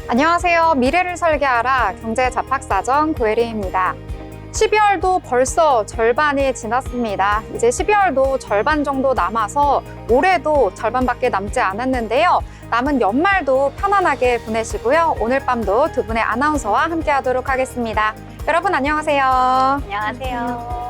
안녕하세요. 미래를 설계하라 경제잡학사전 고혜리입니다. 12월도 벌써 절반이 지났습니다. 이제 12월도 절반 정도 남아서 올해도 절반밖에 남지 않았는데요. 남은 연말도 편안하게 보내시고요. 오늘 밤도 두 분의 아나운서와 함께 하도록 하겠습니다. 여러분 안녕하세요. 안녕하세요.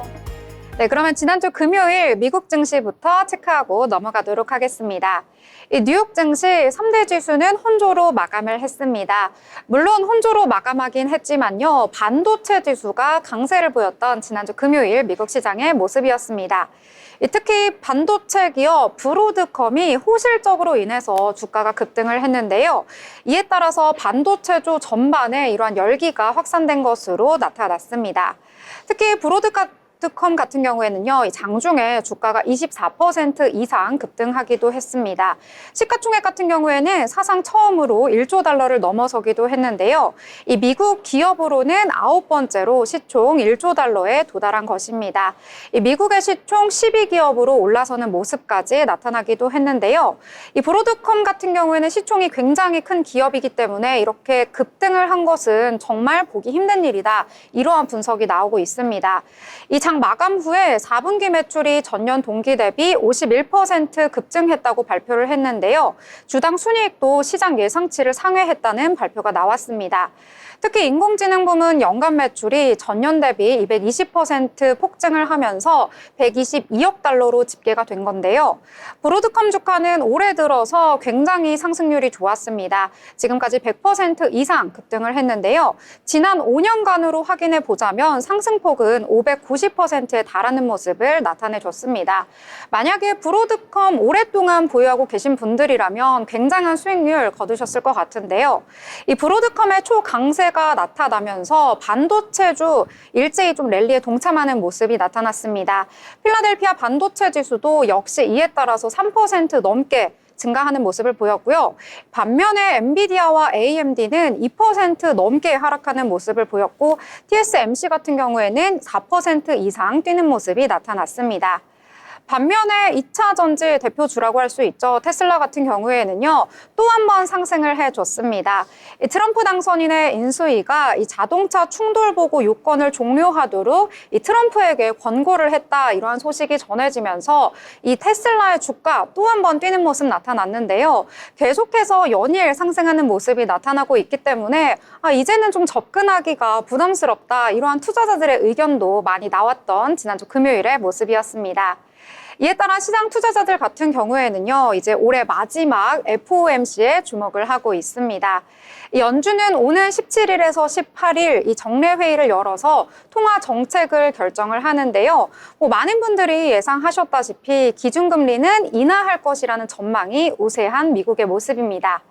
네, 그러면 지난주 금요일 미국 증시부터 체크하고 넘어가도록 하겠습니다. 이 뉴욕 증시 3대 지수는 혼조로 마감을 했습니다. 물론 혼조로 마감하긴 했지만요. 반도체 지수가 강세를 보였던 지난주 금요일 미국 시장의 모습이었습니다. 특히 반도체 기업 브로드컴이 호실적으로 인해서 주가가 급등을 했는데요. 이에 따라서 반도체주 전반에 이러한 열기가 확산된 것으로 나타났습니다. 특히 브로드컴 같은 경우에는요, 장중에 주가가 24% 이상 급등하기도 했습니다. 시가총액 같은 경우에는 사상 처음으로 1조 달러를 넘어서기도 했는데요. 이 미국 기업으로는 9번째로 시총 1조 달러에 도달한 것입니다. 이 미국의 시총 12기업으로 올라서는 모습까지 나타나기도 했는데요. 이 브로드컴 같은 경우에는 시총이 굉장히 큰 기업이기 때문에 이렇게 급등을 한 것은 정말 보기 힘든 일이다. 이러한 분석이 나오고 있습니다. 이 장 마감 후에 4분기 매출이 전년 동기 대비 51% 급증했다고 발표를 했는데요. 주당 순이익도 시장 예상치를 상회했다는 발표가 나왔습니다. 특히 인공지능 부문 연간 매출이 전년 대비 220% 폭증을 하면서 122억 달러로 집계가 된 건데요. 브로드컴 주가는 올해 들어서 굉장히 상승률이 좋았습니다. 지금까지 100% 이상 급등을 했는데요. 지난 5년간으로 확인해 보자면 상승폭은 590%에 달하는 모습을 나타내줬습니다. 만약에 브로드컴 오랫동안 보유하고 계신 분들이라면 굉장한 수익률 거두셨을 것 같은데요. 이 브로드컴의 초강세가 나타나면서 반도체주 일제히 좀 랠리에 동참하는 모습이 나타났습니다. 필라델피아 반도체 지수도 역시 이에 따라서 3% 넘게 증가하는 모습을 보였고요. 반면에 엔비디아와 AMD는 2% 넘게 하락하는 모습을 보였고 TSMC 같은 경우에는 4% 이상 뛰는 모습이 나타났습니다. 반면에 2차 전지 대표주라고 할 수 있죠. 테슬라 같은 경우에는요. 또 한 번 상승을 해줬습니다. 트럼프 당선인의 인수위가 이 자동차 충돌 보고 요건을 종료하도록 이 트럼프에게 권고를 했다. 이러한 소식이 전해지면서 이 테슬라의 주가 또 한 번 뛰는 모습 나타났는데요. 계속해서 연일 상승하는 모습이 나타나고 있기 때문에 이제는 좀 접근하기가 부담스럽다. 이러한 투자자들의 의견도 많이 나왔던 지난주 금요일의 모습이었습니다. 이에 따라 시장 투자자들 같은 경우에는요, 이제 올해 마지막 FOMC에 주목을 하고 있습니다. 이 연준은 오늘 17일에서 18일 이 정례회의를 열어서 통화 정책을 결정을 하는데요. 많은 분들이 예상하셨다시피 기준금리는 인하할 것이라는 전망이 우세한 미국의 모습입니다.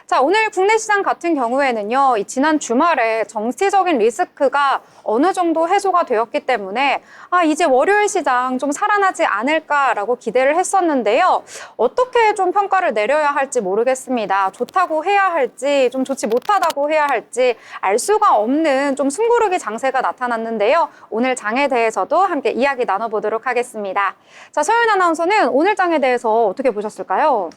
자, 오늘 국내 시장 같은 경우에는요, 지난 주말에 정치적인 리스크가 어느 정도 해소가 되었기 때문에 이제 월요일 시장 좀 살아나지 않을까라고 기대를 했었는데요. 어떻게 좀 평가를 내려야 할지 모르겠습니다. 좋다고 해야 할지, 좀 좋지 못하다고 해야 할지 알 수가 없는 좀 숨고르기 장세가 나타났는데요. 오늘 장에 대해서도 함께 이야기 나눠보도록 하겠습니다. 자, 서윤 아나운서는 오늘 장에 대해서 어떻게 보셨을까요?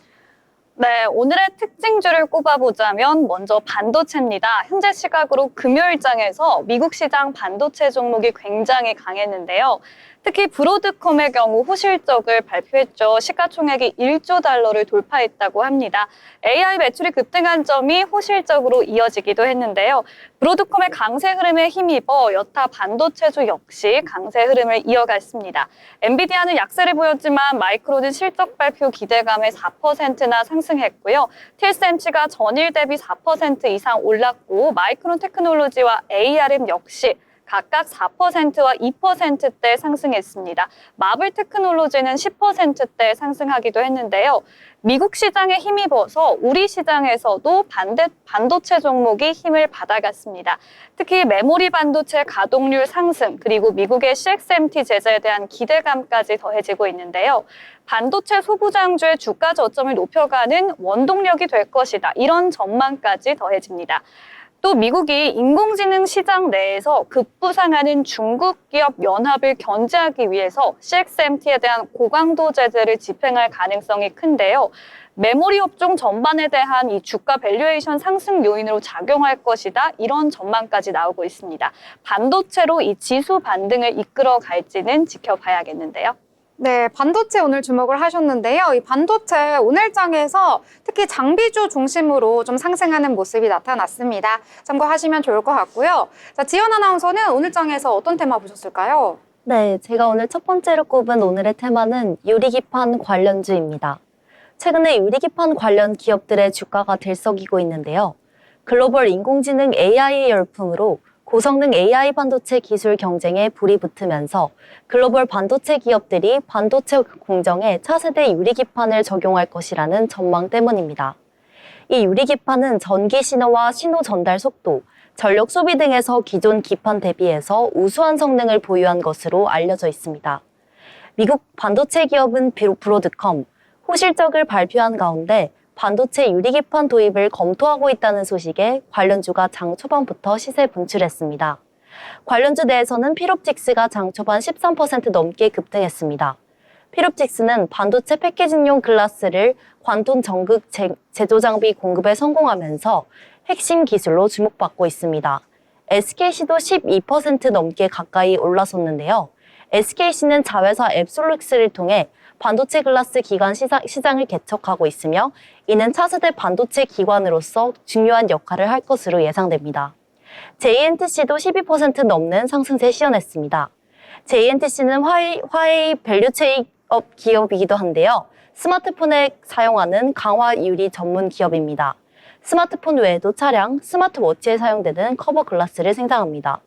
네, 오늘의 특징주를 꼽아보자면 먼저 반도체입니다. 현재 시각으로 금요일장에서 미국 시장 반도체 종목이 굉장히 강했는데요. 특히 브로드컴의 경우 호실적을 발표했죠. 시가총액이 1조 달러를 돌파했다고 합니다. AI 매출이 급등한 점이 호실적으로 이어지기도 했는데요. 브로드컴의 강세 흐름에 힘입어 여타 반도체주 역시 강세 흐름을 이어갔습니다. 엔비디아는 약세를 보였지만 마이크론은 실적 발표 기대감에 4%나 상승했고요. TSMC가 전일 대비 4% 이상 올랐고 마이크론 테크놀로지와 ARM 역시 각각 4%와 2%대 상승했습니다. 마블 테크놀로지는 10%대 상승하기도 했는데요. 미국 시장에 힘입어서 우리 시장에서도 반도체 종목이 힘을 받아갔습니다. 특히 메모리 반도체 가동률 상승, 그리고 미국의 CXMT 제재에 대한 기대감까지 더해지고 있는데요. 반도체 소부장주의 주가 저점을 높여가는 원동력이 될 것이다. 이런 전망까지 더해집니다. 또 미국이 인공지능 시장 내에서 급부상하는 중국 기업 연합을 견제하기 위해서 CXMT에 대한 고강도 제재를 집행할 가능성이 큰데요. 메모리 업종 전반에 대한 이 주가 밸류에이션 상승 요인으로 작용할 것이다. 이런 전망까지 나오고 있습니다. 반도체로 이 지수 반등을 이끌어 갈지는 지켜봐야겠는데요. 네, 반도체 오늘 주목을 하셨는데요. 이 반도체 오늘장에서 특히 장비주 중심으로 좀 상승하는 모습이 나타났습니다. 참고하시면 좋을 것 같고요. 자, 지연 아나운서는 오늘장에서 어떤 테마 보셨을까요? 네, 제가 오늘 첫 번째로 꼽은 오늘의 테마는 유리기판 관련주입니다. 최근에 유리기판 관련 기업들의 주가가 들썩이고 있는데요. 글로벌 인공지능 AI의 열풍으로 고성능 AI 반도체 기술 경쟁에 불이 붙으면서 글로벌 반도체 기업들이 반도체 공정에 차세대 유리기판을 적용할 것이라는 전망 때문입니다. 이 유리기판은 전기 신호와 신호 전달 속도, 전력 소비 등에서 기존 기판 대비해서 우수한 성능을 보유한 것으로 알려져 있습니다. 미국 반도체 기업은 브로드컴, 호실적을 발표한 가운데 반도체 유리기판 도입을 검토하고 있다는 소식에 관련주가 장 초반부터 시세 분출했습니다. 관련주 내에서는 필옵틱스가 장 초반 13% 넘게 급등했습니다. 필옵틱스는 반도체 패키징용 글라스를 관통 전극 제조 장비 공급에 성공하면서 핵심 기술로 주목받고 있습니다. SKC도 12% 넘게 가까이 올라섰는데요. SKC는 자회사 앱솔루스를 통해 반도체 글라스 기관 시장을 개척하고 있으며 이는 차세대 반도체 기관으로서 중요한 역할을 할 것으로 예상됩니다. JNTC도 12% 넘는 상승세 시현했습니다. JNTC는 화웨이 밸류체인업 기업이기도 한데요. 스마트폰에 사용하는 강화 유리 전문 기업입니다. 스마트폰 외에도 차량, 스마트워치에 사용되는 커버 글라스를 생산합니다.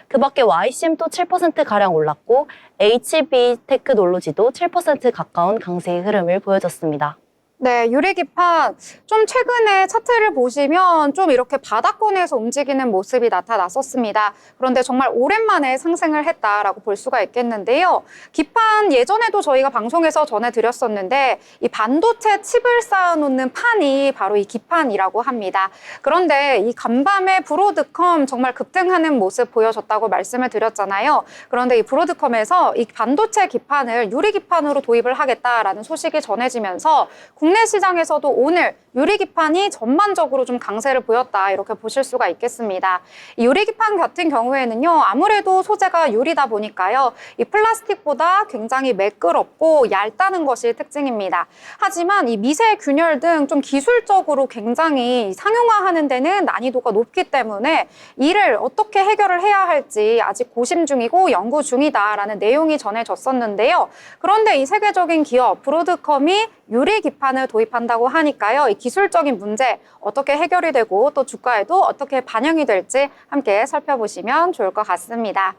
그 밖에 YCM도 7%가량 올랐고 HB 테크놀로지도 7% 가까운 강세의 흐름을 보여줬습니다. 네, 유리기판 좀 최근에 차트를 보시면 좀 이렇게 바닥권에서 움직이는 모습이 나타났었습니다. 그런데 정말 오랜만에 상승을 했다라고 볼 수가 있겠는데요. 기판 예전에도 저희가 방송에서 전해드렸었는데 이 반도체 칩을 쌓아놓는 판이 바로 이 기판이라고 합니다. 그런데 이 간밤에 브로드컴 정말 급등하는 모습 보여줬다고 말씀을 드렸잖아요. 그런데 이 브로드컴에서 이 반도체 기판을 유리기판으로 도입을 하겠다라는 소식이 전해지면서 국내 시장에서도 오늘 유리기판이 전반적으로 좀 강세를 보였다 이렇게 보실 수가 있겠습니다. 이 유리기판 같은 경우에는요, 아무래도 소재가 유리다 보니까요, 이 플라스틱보다 굉장히 매끄럽고 얇다는 것이 특징입니다. 하지만 이 미세 균열 등 좀 기술적으로 굉장히 상용화하는 데는 난이도가 높기 때문에 이를 어떻게 해결을 해야 할지 아직 고심 중이고 연구 중이다라는 내용이 전해졌었는데요. 그런데 이 세계적인 기업 브로드컴이 유리기판을 도입한다고 하니까요. 이 기술적인 문제 어떻게 해결이 되고 또 주가에도 어떻게 반영이 될지 함께 살펴보시면 좋을 것 같습니다.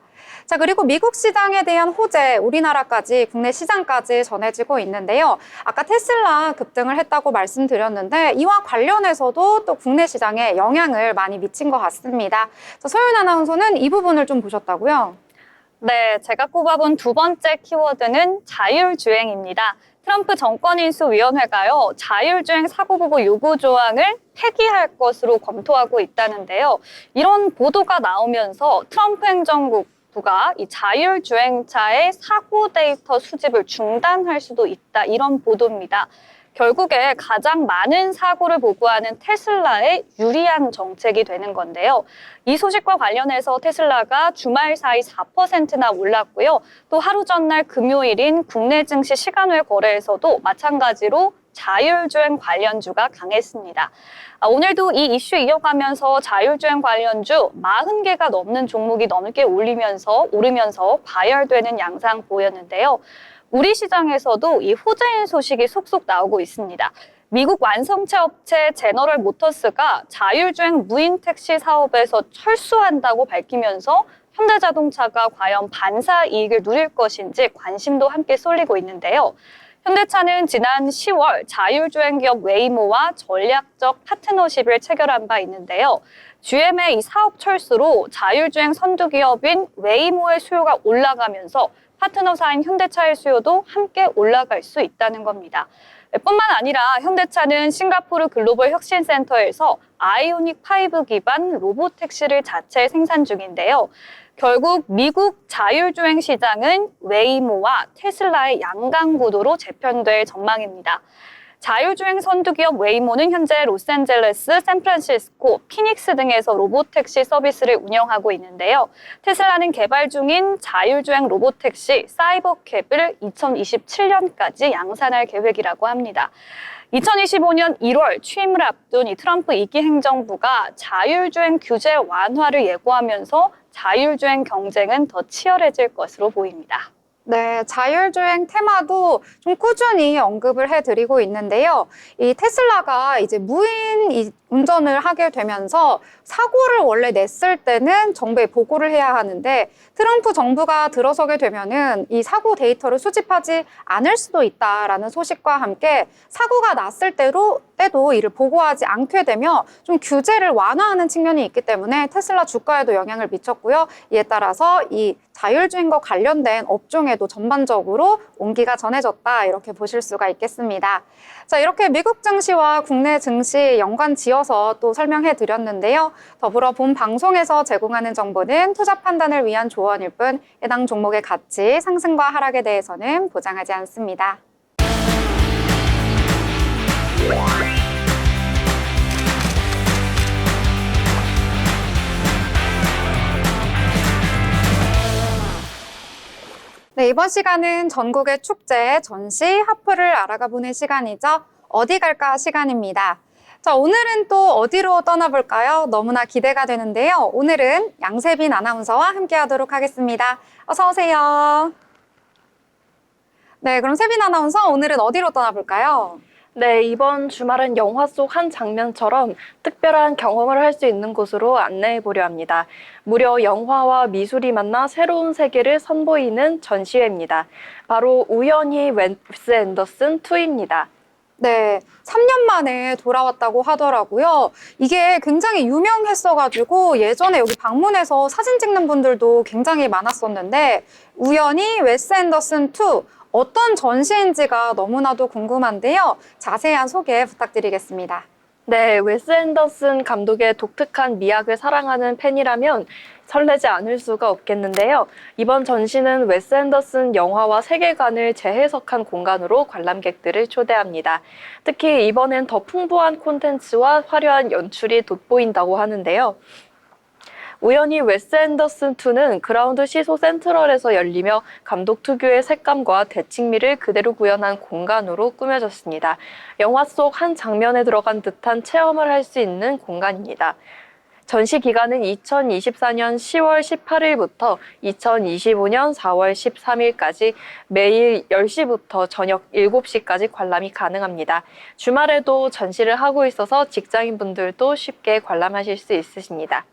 자, 그리고 미국 시장에 대한 호재, 우리나라까지 국내 시장까지 전해지고 있는데요. 아까 테슬라 급등을 했다고 말씀드렸는데 이와 관련해서도 또 국내 시장에 영향을 많이 미친 것 같습니다. 자, 소윤 아나운서는 이 부분을 좀 보셨다고요? 네, 제가 꼽아본 두 번째 키워드는 자율주행입니다. 트럼프 정권인수위원회가요, 자율주행 사고보고 요구 조항을 폐기할 것으로 검토하고 있다는데요. 이런 보도가 나오면서 트럼프 행정부가 이 자율주행차의 사고 데이터 수집을 중단할 수도 있다, 이런 보도입니다. 결국에 가장 많은 사고를 보고하는 테슬라의 유리한 정책이 되는 건데요. 이 소식과 관련해서 테슬라가 주말 사이 4%나 올랐고요. 또 하루 전날 금요일인 국내 증시 시간외 거래에서도 마찬가지로 자율주행 관련주가 강했습니다. 오늘도 이 이슈 이어가면서 자율주행 관련주 40개가 넘는 종목이 넘게 오르면서 과열되는 양상 보였는데요. 우리 시장에서도 이 호재인 소식이 속속 나오고 있습니다. 미국 완성차 업체 제너럴 모터스가 자율주행 무인 택시 사업에서 철수한다고 밝히면서 현대자동차가 과연 반사 이익을 누릴 것인지 관심도 함께 쏠리고 있는데요. 현대차는 지난 10월 자율주행 기업 웨이모와 전략적 파트너십을 체결한 바 있는데요. GM의 이 사업 철수로 자율주행 선두 기업인 웨이모의 수요가 올라가면서 파트너사인 현대차의 수요도 함께 올라갈 수 있다는 겁니다. 뿐만 아니라 현대차는 싱가포르 글로벌 혁신센터에서 아이오닉 5 기반 로보택시를 자체 생산 중인데요. 결국 미국 자율주행 시장은 웨이모와 테슬라의 양강 구도로 재편될 전망입니다. 자율주행 선두기업 웨이모는 현재 로스앤젤레스, 샌프란시스코, 피닉스 등에서 로보택시 서비스를 운영하고 있는데요. 테슬라는 개발 중인 자율주행 로보택시 사이버캡을 2027년까지 양산할 계획이라고 합니다. 2025년 1월 취임을 앞둔 이 트럼프 2기 행정부가 자율주행 규제 완화를 예고하면서 자율주행 경쟁은 더 치열해질 것으로 보입니다. 네, 자율주행 테마도 좀 꾸준히 언급을 해드리고 있는데요. 이 테슬라가 이제 무인 운전을 하게 되면서 사고를 원래 냈을 때는 정부에 보고를 해야 하는데 트럼프 정부가 들어서게 되면은 이 사고 데이터를 수집하지 않을 수도 있다라는 소식과 함께 사고가 났을 때도 이를 보고하지 않게 되면 좀 규제를 완화하는 측면이 있기 때문에 테슬라 주가에도 영향을 미쳤고요. 이에 따라서 이 자율주행과 관련된 업종에도 전반적으로 온기가 전해졌다 이렇게 보실 수가 있겠습니다. 자, 이렇게 미국 증시와 국내 증시 연관 지어서 또 설명해 드렸는데요. 더불어 본 방송에서 제공하는 정보는 투자 판단을 위한 조언일 뿐 해당 종목의 가치, 상승과 하락에 대해서는 보장하지 않습니다. 네, 이번 시간은 전국의 축제, 전시, 하프를 알아가 보는 시간이죠. 어디 갈까 시간입니다. 자, 오늘은 또 어디로 떠나볼까요? 너무나 기대가 되는데요. 오늘은 양세빈 아나운서와 함께 하도록 하겠습니다. 어서 오세요. 네, 그럼 세빈 아나운서 오늘은 어디로 떠나볼까요? 네, 이번 주말은 영화 속 한 장면처럼 특별한 경험을 할 수 있는 곳으로 안내해 보려 합니다. 무려 영화와 미술이 만나 새로운 세계를 선보이는 전시회입니다. 바로 우연히 웨스 앤더슨 2입니다. 네, 3년 만에 돌아왔다고 하더라고요. 이게 굉장히 유명했어가지고 예전에 여기 방문해서 사진 찍는 분들도 굉장히 많았었는데 우연히 웨스 앤더슨 2 어떤 전시인지가 너무나도 궁금한데요. 자세한 소개 부탁드리겠습니다. 네, 웨스 앤더슨 감독의 독특한 미학을 사랑하는 팬이라면 설레지 않을 수가 없겠는데요. 이번 전시는 웨스 앤더슨 영화와 세계관을 재해석한 공간으로 관람객들을 초대합니다. 특히 이번엔 더 풍부한 콘텐츠와 화려한 연출이 돋보인다고 하는데요. 우연히 웨스 앤더슨 2는 그라운드 시소 센트럴에서 열리며 감독 특유의 색감과 대칭미를 그대로 구현한 공간으로 꾸며졌습니다. 영화 속 한 장면에 들어간 듯한 체험을 할 수 있는 공간입니다. 전시 기간은 2024년 10월 18일부터 2025년 4월 13일까지 매일 10시부터 저녁 7시까지 관람이 가능합니다. 주말에도 전시를 하고 있어서 직장인분들도 쉽게 관람하실 수 있으십니다.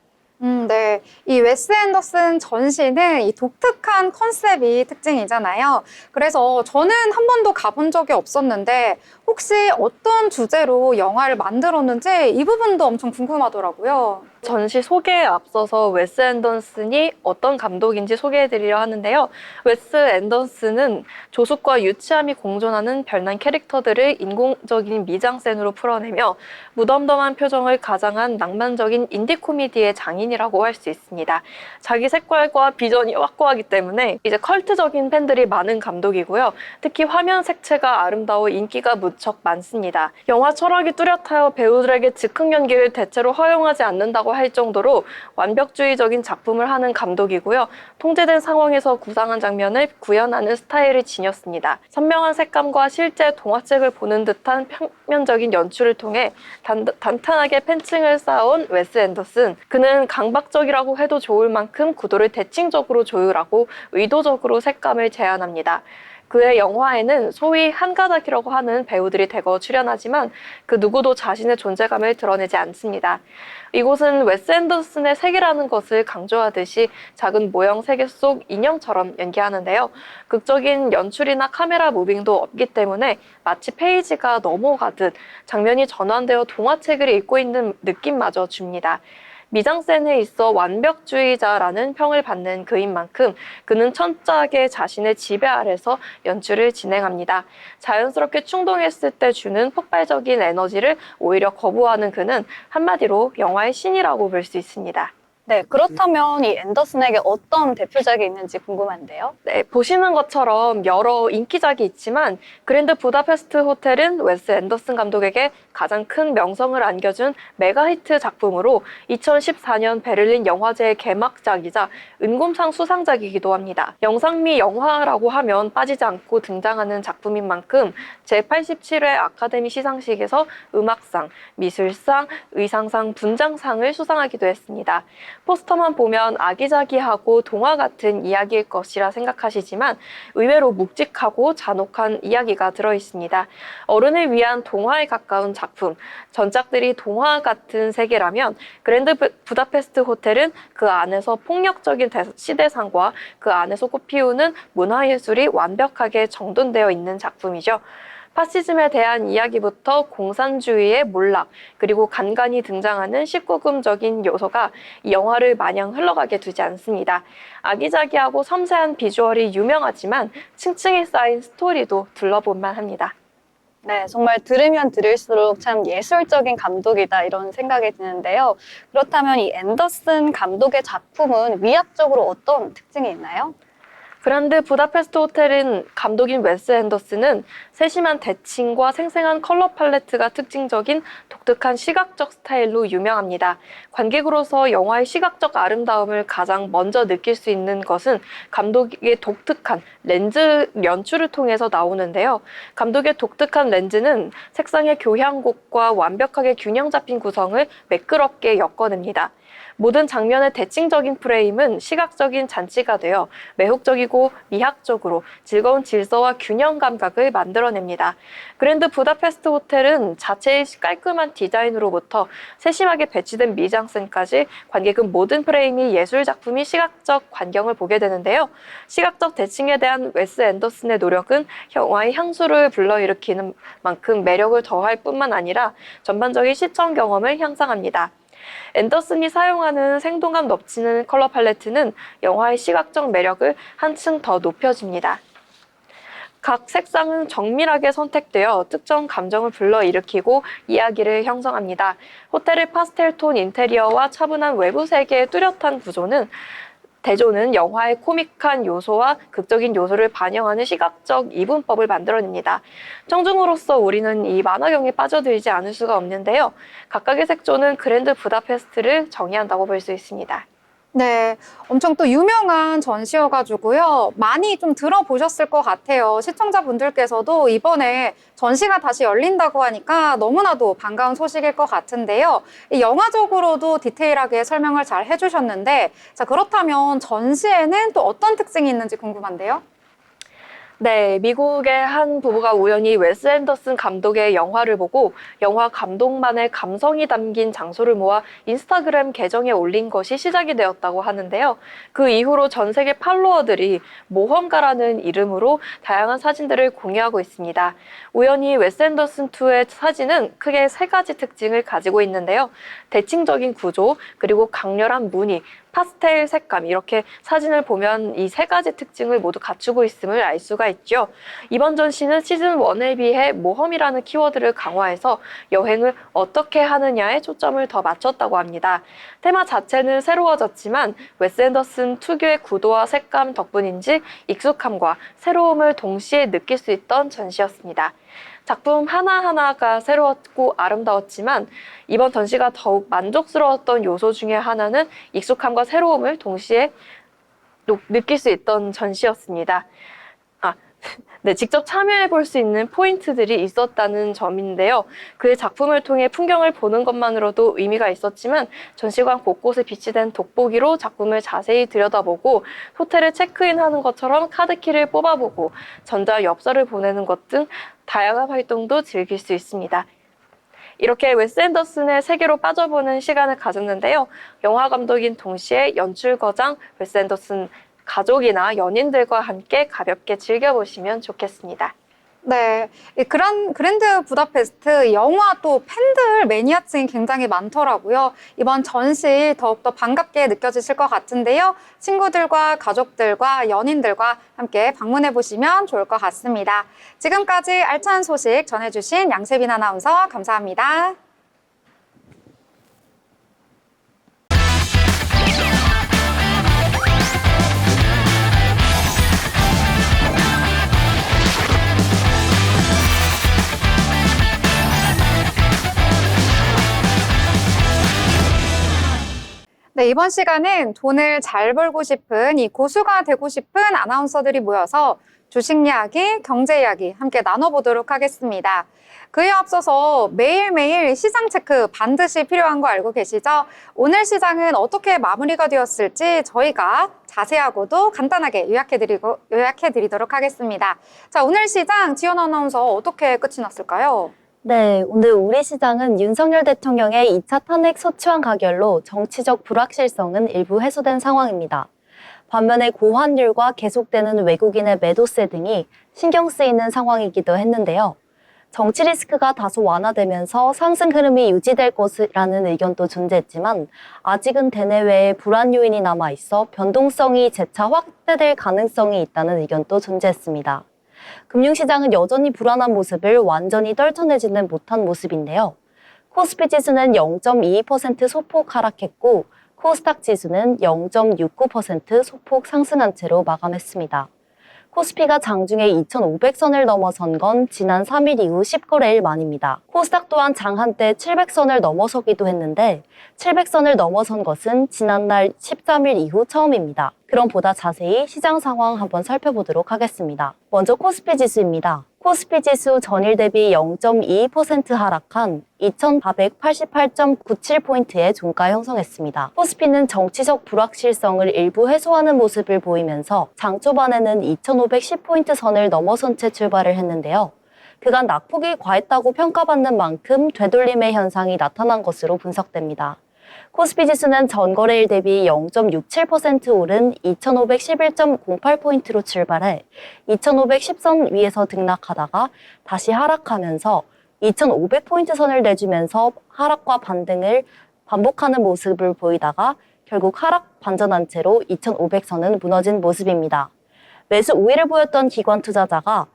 네. 이 웨스 앤더슨 전시는 이 독특한 컨셉이 특징이잖아요. 그래서 저는 한 번도 가본 적이 없었는데 혹시 어떤 주제로 영화를 만들었는지 이 부분도 엄청 궁금하더라고요. 전시 소개에 앞서서 웨스 앤더슨이 어떤 감독인지 소개해드리려 하는데요. 웨스 앤더슨은 조숙과 유치함이 공존하는 별난 캐릭터들을 인공적인 미장센으로 풀어내며 무덤덤한 표정을 가장한 낭만적인 인디 코미디의 장인이라고 할 수 있습니다. 자기 색깔과 비전이 확고하기 때문에 이제 컬트적인 팬들이 많은 감독이고요. 특히 화면 색채가 아름다워 인기가 무척 많습니다. 영화 철학이 뚜렷하여 배우들에게 즉흥 연기를 대체로 허용하지 않는다고 할 정도로 완벽주의적인 작품을 하는 감독이고요. 통제된 상황에서 구상한 장면을 구현하는 스타일을 지녔습니다. 선명한 색감과 실제 동화책을 보는 듯한 평면적인 연출을 통해 단단하게 팬층을 쌓아온 웨스 앤더슨. 그는 강박적이라고 해도 좋을 만큼 구도를 대칭적으로 조율하고 의도적으로 색감을 제한합니다. 그의 영화에는 소위 한가닥이라고 하는 배우들이 대거 출연하지만 그 누구도 자신의 존재감을 드러내지 않습니다. 이곳은 웨스 앤더슨의 세계라는 것을 강조하듯이 작은 모형 세계 속 인형처럼 연기하는데요. 극적인 연출이나 카메라 무빙도 없기 때문에 마치 페이지가 넘어가듯 장면이 전환되어 동화책을 읽고 있는 느낌마저 줍니다. 미장센에 있어 완벽주의자라는 평을 받는 그인 만큼 그는 천작에 자신의 지배 아래서 연출을 진행합니다. 자연스럽게 충동했을 때 주는 폭발적인 에너지를 오히려 거부하는 그는 한마디로 영화의 신이라고 볼 수 있습니다. 네, 그렇다면 이 앤더슨에게 어떤 대표작이 있는지 궁금한데요. 네, 보시는 것처럼 여러 인기작이 있지만 그랜드 부다페스트 호텔은 웨스 앤더슨 감독에게 가장 큰 명성을 안겨준 메가 히트 작품으로 2014년 베를린 영화제의 개막작이자 은곰상 수상작이기도 합니다. 영상미 영화라고 하면 빠지지 않고 등장하는 작품인 만큼 제87회 아카데미 시상식에서 음악상, 미술상, 의상상, 분장상을 수상하기도 했습니다. 포스터만 보면 아기자기하고 동화 같은 이야기일 것이라 생각하시지만 의외로 묵직하고 잔혹한 이야기가 들어있습니다. 어른을 위한 동화에 가까운 작품, 전작들이 동화 같은 세계라면 그랜드 부다페스트 호텔은 그 안에서 폭력적인 시대상과 그 안에서 꽃피우는 문화예술이 완벽하게 정돈되어 있는 작품이죠. 파시즘에 대한 이야기부터 공산주의의 몰락, 그리고 간간히 등장하는 19금적인 요소가 이 영화를 마냥 흘러가게 두지 않습니다. 아기자기하고 섬세한 비주얼이 유명하지만 층층이 쌓인 스토리도 둘러볼만 합니다. 네, 정말 들으면 들을수록 참 예술적인 감독이다 이런 생각이 드는데요. 그렇다면 이 앤더슨 감독의 작품은 미학적으로 어떤 특징이 있나요? 그랜드 부다페스트 호텔은 감독인 웨스 앤더슨은 세심한 대칭과 생생한 컬러 팔레트가 특징적인 독특한 시각적 스타일로 유명합니다. 관객으로서 영화의 시각적 아름다움을 가장 먼저 느낄 수 있는 것은 감독의 독특한 렌즈 연출을 통해서 나오는데요. 감독의 독특한 렌즈는 색상의 교향곡과 완벽하게 균형 잡힌 구성을 매끄럽게 엮어냅니다. 모든 장면의 대칭적인 프레임은 시각적인 잔치가 되어 매혹적이고 미학적으로 즐거운 질서와 균형 감각을 만들어냅니다. 그랜드 부다페스트 호텔은 자체의 깔끔한 디자인으로부터 세심하게 배치된 미장센까지 관객은 모든 프레임이 예술 작품이 시각적 광경을 보게 되는데요. 시각적 대칭에 대한 웨스 앤더슨의 노력은 영화의 향수를 불러일으키는 만큼 매력을 더할 뿐만 아니라 전반적인 시청 경험을 향상합니다. 앤더슨이 사용하는 생동감 넘치는 컬러 팔레트는 영화의 시각적 매력을 한층 더 높여줍니다. 각 색상은 정밀하게 선택되어 특정 감정을 불러일으키고 이야기를 형성합니다. 호텔의 파스텔톤 인테리어와 차분한 외부 세계의 뚜렷한 대조는 영화의 코믹한 요소와 극적인 요소를 반영하는 시각적 이분법을 만들어냅니다. 청중으로서 우리는 이 만화경에 빠져들지 않을 수가 없는데요. 각각의 색조는 그랜드 부다페스트를 정의한다고 볼 수 있습니다. 네, 엄청 또 유명한 전시여가지고요. 많이 좀 들어보셨을 것 같아요. 시청자분들께서도 이번에 전시가 다시 열린다고 하니까 너무나도 반가운 소식일 것 같은데요. 이 영화적으로도 디테일하게 설명을 잘 해주셨는데, 자, 그렇다면 전시에는 또 어떤 특징이 있는지 궁금한데요. 네, 미국의 한 부부가 우연히 웨스 앤더슨 감독의 영화를 보고 영화 감독만의 감성이 담긴 장소를 모아 인스타그램 계정에 올린 것이 시작이 되었다고 하는데요. 그 이후로 전 세계 팔로워들이 모험가라는 이름으로 다양한 사진들을 공유하고 있습니다. 우연히 웨스 앤더슨 2의 사진은 크게 세 가지 특징을 가지고 있는데요. 대칭적인 구조, 그리고 강렬한 무늬, 파스텔 색감, 이렇게 사진을 보면 이 세 가지 특징을 모두 갖추고 있음을 알 수가 있죠. 이번 전시는 시즌 1에 비해 모험이라는 키워드를 강화해서 여행을 어떻게 하느냐에 초점을 더 맞췄다고 합니다. 테마 자체는 새로워졌지만 웨스 앤더슨 특유의 구도와 색감 덕분인지 익숙함과 새로움을 동시에 느낄 수 있던 전시였습니다. 작품 하나하나가 새로웠고 아름다웠지만 이번 전시가 더욱 만족스러웠던 요소 중에 하나는 익숙함과 새로움을 동시에 느낄 수 있던 전시였습니다. 네, 직접 참여해 볼 수 있는 포인트들이 있었다는 점인데요. 그의 작품을 통해 풍경을 보는 것만으로도 의미가 있었지만 전시관 곳곳에 비치된 돋보기로 작품을 자세히 들여다보고 호텔에 체크인하는 것처럼 카드키를 뽑아보고 전자 엽서를 보내는 것 등 다양한 활동도 즐길 수 있습니다. 이렇게 웨스 앤더슨의 세계로 빠져보는 시간을 가졌는데요. 영화 감독인 동시에 연출거장 웨스 앤더슨 가족이나 연인들과 함께 가볍게 즐겨보시면 좋겠습니다. 네, 이 그랜드 부다페스트 영화 또 팬들 매니아층이 굉장히 많더라고요. 이번 전시 더욱더 반갑게 느껴지실 것 같은데요. 친구들과 가족들과 연인들과 함께 방문해 보시면 좋을 것 같습니다. 지금까지 알찬 소식 전해주신 양세빈 아나운서 감사합니다. 네, 이번 시간은 돈을 잘 벌고 싶은 이 고수가 되고 싶은 아나운서들이 모여서 주식 이야기, 경제 이야기 함께 나눠보도록 하겠습니다. 그에 앞서서 매일매일 시장 체크 반드시 필요한 거 알고 계시죠? 오늘 시장은 어떻게 마무리가 되었을지 저희가 자세하고도 간단하게 요약해드리도록 하겠습니다. 자, 오늘 시장 지연 아나운서 어떻게 끝이 났을까요? 네, 오늘 우리 시장은 윤석열 대통령의 2차 탄핵 소추안 가결로 정치적 불확실성은 일부 해소된 상황입니다. 반면에 고환율과 계속되는 외국인의 매도세 등이 신경 쓰이는 상황이기도 했는데요. 정치 리스크가 다소 완화되면서 상승 흐름이 유지될 것이라는 의견도 존재했지만 아직은 대내외에 불안 요인이 남아있어 변동성이 재차 확대될 가능성이 있다는 의견도 존재했습니다. 금융시장은 여전히 불안한 모습을 완전히 떨쳐내지는 못한 모습인데요. 코스피 지수는 0.22% 소폭 하락했고 코스닥 지수는 0.69% 소폭 상승한 채로 마감했습니다. 코스피가 장중에 2,500선을 넘어선 건 지난 3일 이후 10거래일 만입니다. 코스닥 또한 장 한때 700선을 넘어서기도 했는데 700선을 넘어선 것은 지난날 13일 이후 처음입니다. 그럼 보다 자세히 시장 상황 한번 살펴보도록 하겠습니다. 먼저 코스피 지수입니다. 코스피 지수 전일 대비 0.22% 하락한 2,488.97포인트의 종가 형성했습니다. 코스피는 정치적 불확실성을 일부 해소하는 모습을 보이면서 장 초반에는 2,510포인트 선을 넘어선 채 출발을 했는데요. 그간 낙폭이 과했다고 평가받는 만큼 되돌림의 현상이 나타난 것으로 분석됩니다. 코스피 지수는 전거래일 대비 0.67% 오른 2,511.08포인트로 출발해 2,510선 위에서 등락하다가 다시 하락하면서 2,500포인트 선을 내주면서 하락과 반등을 반복하는 모습을 보이다가 결국 하락 반전한 채로 2,500선은 무너진 모습입니다. 매수 우위를 보였던 기관 투자자가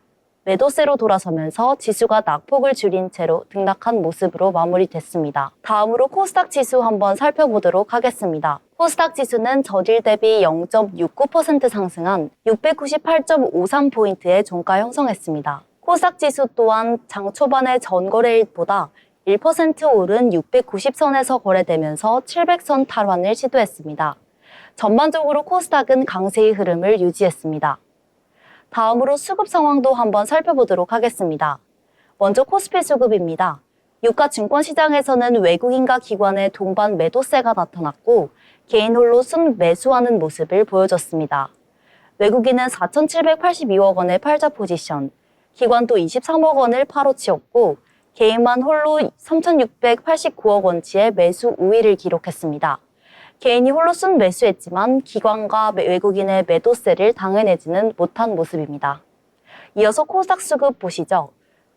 매도세로 돌아서면서 지수가 낙폭을 줄인 채로 등락한 모습으로 마무리됐습니다. 다음으로 코스닥 지수 한번 살펴보도록 하겠습니다. 코스닥 지수는 전일 대비 0.69% 상승한 698.53포인트의 종가 형성했습니다. 코스닥 지수 또한 장 초반의 전거래일보다 1% 오른 690선에서 거래되면서 700선 탈환을 시도했습니다. 전반적으로 코스닥은 강세의 흐름을 유지했습니다. 다음으로 수급 상황도 한번 살펴보도록 하겠습니다. 먼저 코스피 수급입니다. 유가 증권 시장에서는 외국인과 기관의 동반 매도세가 나타났고 개인 홀로 순 매수하는 모습을 보여줬습니다. 외국인은 4,782억 원의 팔자 포지션, 기관도 23억 원을 파로 치었고 개인만 홀로 3,689억 원치의 매수 우위를 기록했습니다. 개인이 홀로 순 매수했지만 기관과 외국인의 매도세를 당해내지는 못한 모습입니다. 이어서 코스닥 수급 보시죠.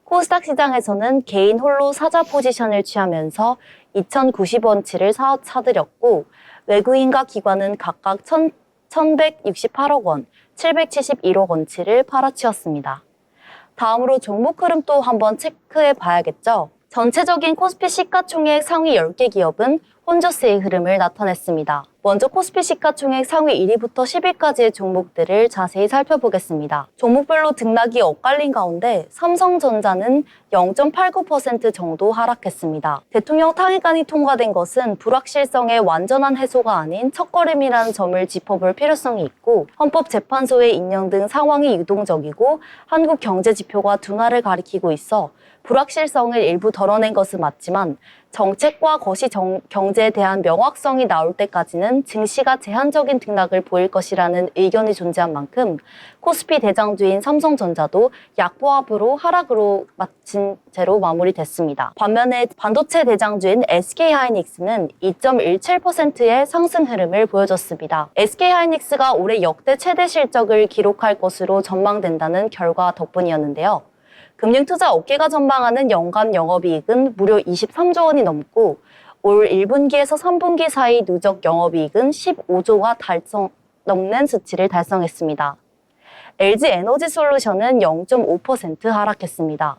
코스닥 시장에서는 개인 홀로 사자 포지션을 취하면서 2,090원치를 사들였고 외국인과 기관은 각각 1,168억 원, 771억 원치를 팔아치웠습니다. 다음으로 종목 흐름 또 한번 체크해 봐야겠죠. 전체적인 코스피 시가총액 상위 10개 기업은 혼조세의 흐름을 나타냈습니다. 먼저 코스피 시가총액 상위 1위부터 10위까지의 종목들을 자세히 살펴보겠습니다. 종목별로 등락이 엇갈린 가운데 삼성전자는 0.89% 정도 하락했습니다. 대통령 탄핵안이 통과된 것은 불확실성의 완전한 해소가 아닌 첫걸음이라는 점을 짚어볼 필요성이 있고 헌법재판소의 임명 등 상황이 유동적이고 한국 경제 지표가 둔화를 가리키고 있어 불확실성을 일부 덜어낸 것은 맞지만 정책과 거시 경제에 대한 명확성이 나올 때까지는 증시가 제한적인 등락을 보일 것이라는 의견이 존재한 만큼 코스피 대장주인 삼성전자도 약보합으로 하락으로 마친 채로 마무리됐습니다. 반면에 반도체 대장주인 SK하이닉스는 2.17%의 상승 흐름을 보여줬습니다. SK하이닉스가 올해 역대 최대 실적을 기록할 것으로 전망된다는 결과 덕분이었는데요. 금융투자 업계가 전망하는 연간 영업이익은 무려 23조 원이 넘고 올 1분기에서 3분기 사이 누적 영업이익은 15조가 넘는 수치를 달성했습니다. LG에너지솔루션은 0.5% 하락했습니다.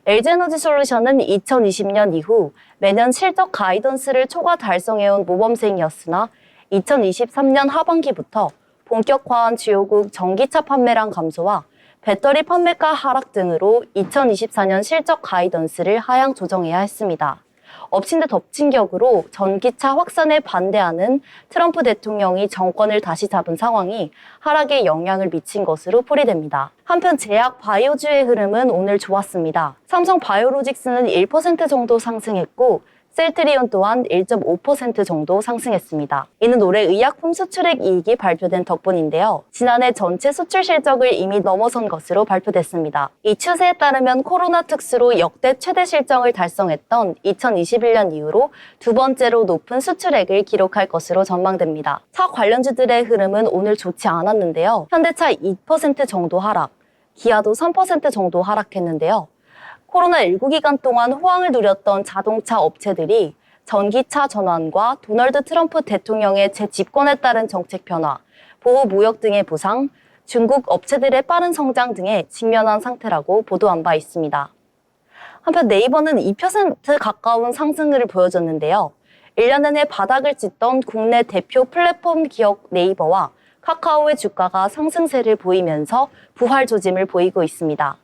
LG에너지솔루션은 2020년 이후 매년 실적 가이던스를 초과 달성해온 모범생이었으나 2023년 하반기부터 본격화한 주요국 전기차 판매량 감소와 배터리 판매가 하락 등으로 2024년 실적 가이던스를 하향 조정해야 했습니다. 엎친 데 덮친 격으로 전기차 확산에 반대하는 트럼프 대통령이 정권을 다시 잡은 상황이 하락에 영향을 미친 것으로 풀이됩니다. 한편 제약 바이오주의 흐름은 오늘 좋았습니다. 삼성 바이오로직스는 1% 정도 상승했고 셀트리온 또한 1.5% 정도 상승했습니다. 이는 올해 의약품 수출액 이익이 발표된 덕분인데요. 지난해 전체 수출 실적을 이미 넘어선 것으로 발표됐습니다. 이 추세에 따르면 코로나 특수로 역대 최대 실적을 달성했던 2021년 이후로 두 번째로 높은 수출액을 기록할 것으로 전망됩니다. 차 관련주들의 흐름은 오늘 좋지 않았는데요. 현대차 2% 정도 하락, 기아도 3% 정도 하락했는데요. 코로나19 기간 동안 호황을 누렸던 자동차 업체들이 전기차 전환과 도널드 트럼프 대통령의 재집권에 따른 정책 변화, 보호무역 등의 부상, 중국 업체들의 빠른 성장 등에 직면한 상태라고 보도한 바 있습니다. 한편 네이버는 2% 가까운 상승을 보여줬는데요. 1년 내내 바닥을 찢던 국내 대표 플랫폼 기업 네이버와 카카오의 주가가 상승세를 보이면서 부활 조짐을 보이고 있습니다.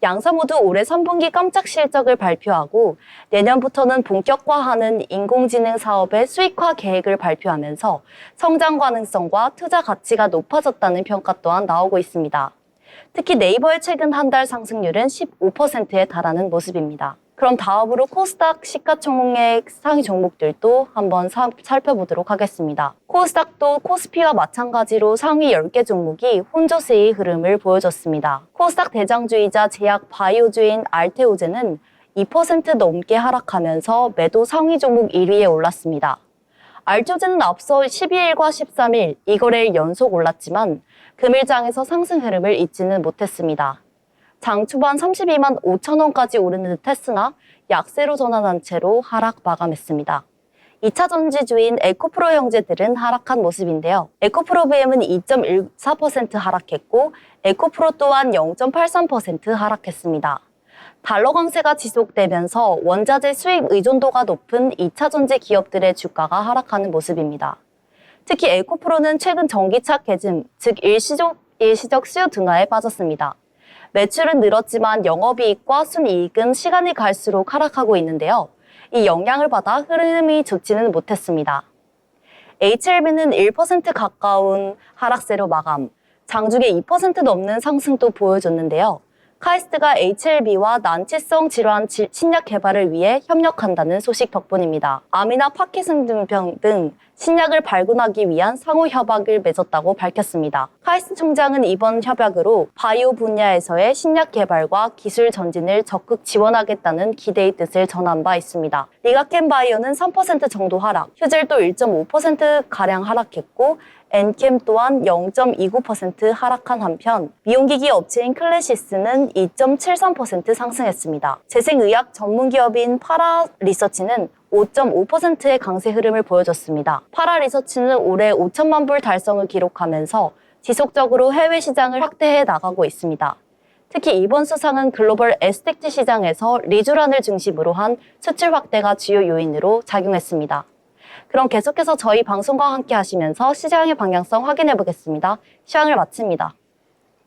양사 모두 올해 3분기 깜짝 실적을 발표하고 내년부터는 본격화하는 인공지능 사업의 수익화 계획을 발표하면서 성장 가능성과 투자 가치가 높아졌다는 평가 또한 나오고 있습니다. 특히 네이버의 최근 한 달 상승률은 15%에 달하는 모습입니다. 그럼 다음으로 코스닥 시가총액 상위 종목들도 한번 살펴보도록 하겠습니다. 코스닥도 코스피와 마찬가지로 상위 10개 종목이 혼조세의 흐름을 보여줬습니다. 코스닥 대장주이자 제약 바이오주인 알테오젠은 2% 넘게 하락하면서 매도 상위 종목 1위에 올랐습니다. 알테오젠은 앞서 12일과 13일 2거래일 연속 올랐지만 금일장에서 상승 흐름을 잇지는 못했습니다. 장 초반 32만 5천 원까지 오르는 듯 했으나 약세로 전환한 채로 하락 마감했습니다. 2차 전지주인 에코프로 형제들은 하락한 모습인데요. 에코프로비엠은 2.14% 하락했고 에코프로 또한 0.83% 하락했습니다. 달러 강세가 지속되면서 원자재 수입 의존도가 높은 2차 전지 기업들의 주가가 하락하는 모습입니다. 특히 에코프로는 최근 전기차 개즘, 즉 일시적 수요 둔화에 빠졌습니다. 매출은 늘었지만 영업이익과 순이익은 시간이 갈수록 하락하고 있는데요. 이 영향을 받아 흐름이 좋지는 못했습니다. HLB는 1% 가까운 하락세로 마감, 장중에 2% 넘는 상승도 보여줬는데요. 카이스트가 HLB와 난치성 질환 신약 개발을 위해 협력한다는 소식 덕분입니다. 암이나 파킨슨병 등 신약을 발굴하기 위한 상호 협약을 맺었다고 밝혔습니다. 카이스트 총장은 이번 협약으로 바이오 분야에서의 신약 개발과 기술 전진을 적극 지원하겠다는 기대의 뜻을 전한 바 있습니다. 리가켄 바이오는 3% 정도 하락, 휴젤도 1.5%가량 하락했고 엔캠 또한 0.29% 하락한 한편 미용기기 업체인 클래시스는 2.73% 상승했습니다. 재생의학 전문기업인 파라리서치는 5.5%의 강세 흐름을 보여줬습니다. 파라리서치는 올해 5천만 불 달성을 기록하면서 지속적으로 해외 시장을 확대해 나가고 있습니다. 특히 이번 수상은 글로벌 에스텍트 시장에서 리쥬란을 중심으로 한 수출 확대가 주요 요인으로 작용했습니다. 그럼 계속해서 저희 방송과 함께 하시면서 시장의 방향성 확인해 보겠습니다. 시황을 마칩니다.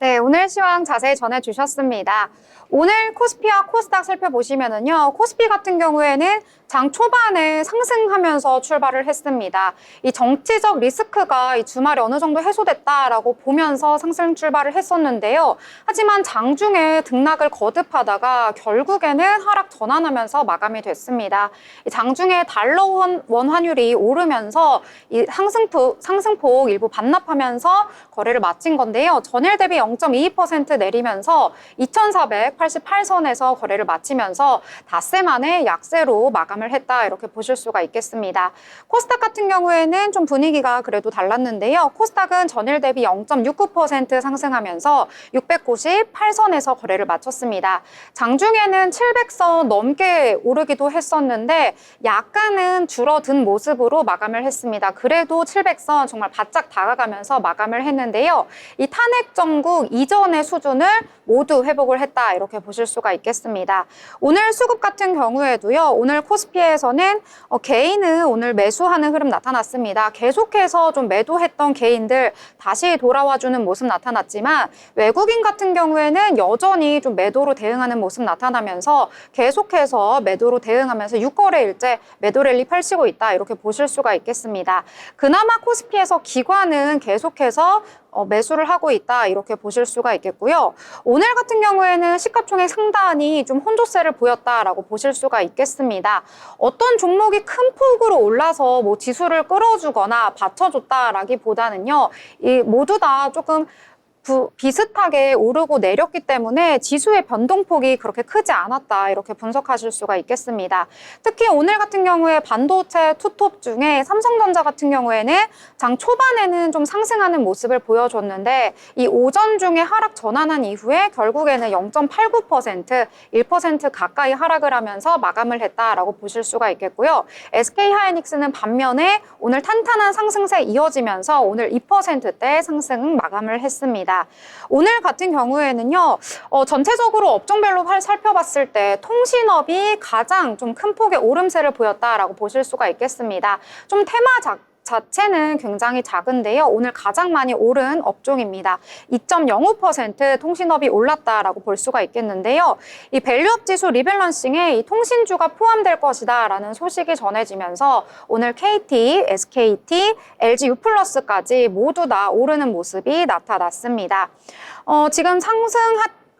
네, 오늘 시황 자세히 전해주셨습니다. 오늘 코스피와 코스닥 살펴보시면은요, 코스피 같은 경우에는 장 초반에 상승하면서 출발을 했습니다. 이 정치적 리스크가 이 주말에 어느 정도 해소됐다라고 보면서 상승 출발을 했었는데요. 하지만 장중에 등락을 거듭하다가 결국에는 하락 전환하면서 마감이 됐습니다. 이 장중에 달러 원 환율이 오르면서 이 상승폭 일부 반납하면서 거래를 마친 건데요. 전일 대비 0.22% 내리면서 2,488선에서 거래를 마치면서 닷새 만에 약세로 마감을 했다, 이렇게 보실 수가 있겠습니다. 코스닥 같은 경우에는 좀 분위기가 그래도 달랐는데요. 코스닥은 전일 대비 0.69% 상승하면서 698선에서 거래를 마쳤습니다. 장중에는 700선 넘게 오르기도 했었는데 약간은 줄어든 모습으로 마감을 했습니다. 그래도 700선 정말 바짝 다가가면서 마감을 했는데요. 이 탄핵 정국 이전의 수준을 모두 회복을 했다, 이렇게 이렇게 보실 수가 있겠습니다. 오늘 수급 같은 경우에도요. 오늘 코스피에서는 개인은 오늘 매수하는 흐름 나타났습니다. 계속해서 좀 매도했던 개인들 다시 돌아와주는 모습 나타났지만 외국인 같은 경우에는 여전히 좀 매도로 대응하는 모습 나타나면서 계속해서 매도로 대응하면서 6거래일째 매도 랠리 펼치고 있다 이렇게 보실 수가 있겠습니다. 그나마 코스피에서 기관은 계속해서 매수를 하고 있다 이렇게 보실 수가 있겠고요. 오늘 같은 경우에는 시가총액 상단이 좀 혼조세를 보였다라고 보실 수가 있겠습니다. 어떤 종목이 큰 폭으로 올라서 뭐 지수를 끌어주거나 받쳐줬다라기보다는요. 이 모두 다 조금 비슷하게 오르고 내렸기 때문에 지수의 변동폭이 그렇게 크지 않았다 이렇게 분석하실 수가 있겠습니다. 특히 오늘 같은 경우에 반도체 투톱 중에 삼성전자 같은 경우에는 장 초반에는 좀 상승하는 모습을 보여줬는데 이 오전 중에 하락 전환한 이후에 결국에는 0.89%, 1% 가까이 하락을 하면서 마감을 했다라고 보실 수가 있겠고요. SK하이닉스는 반면에 오늘 탄탄한 상승세 이어지면서 오늘 2%대 상승 마감을 했습니다. 오늘 같은 경우에는요, 전체적으로 업종별로 살펴봤을 때 통신업이 가장 좀 큰 폭의 오름세를 보였다라고 보실 수가 있겠습니다. 좀 테마 자체는 굉장히 작은데요. 오늘 가장 많이 오른 업종입니다. 2.05% 통신업이 올랐다라고 볼 수가 있겠는데요. 이 밸류업 지수 리밸런싱에 이 통신주가 포함될 것이다라는 소식이 전해지면서 오늘 KT, SKT, LG U+까지 모두 다 오르는 모습이 나타났습니다. 지금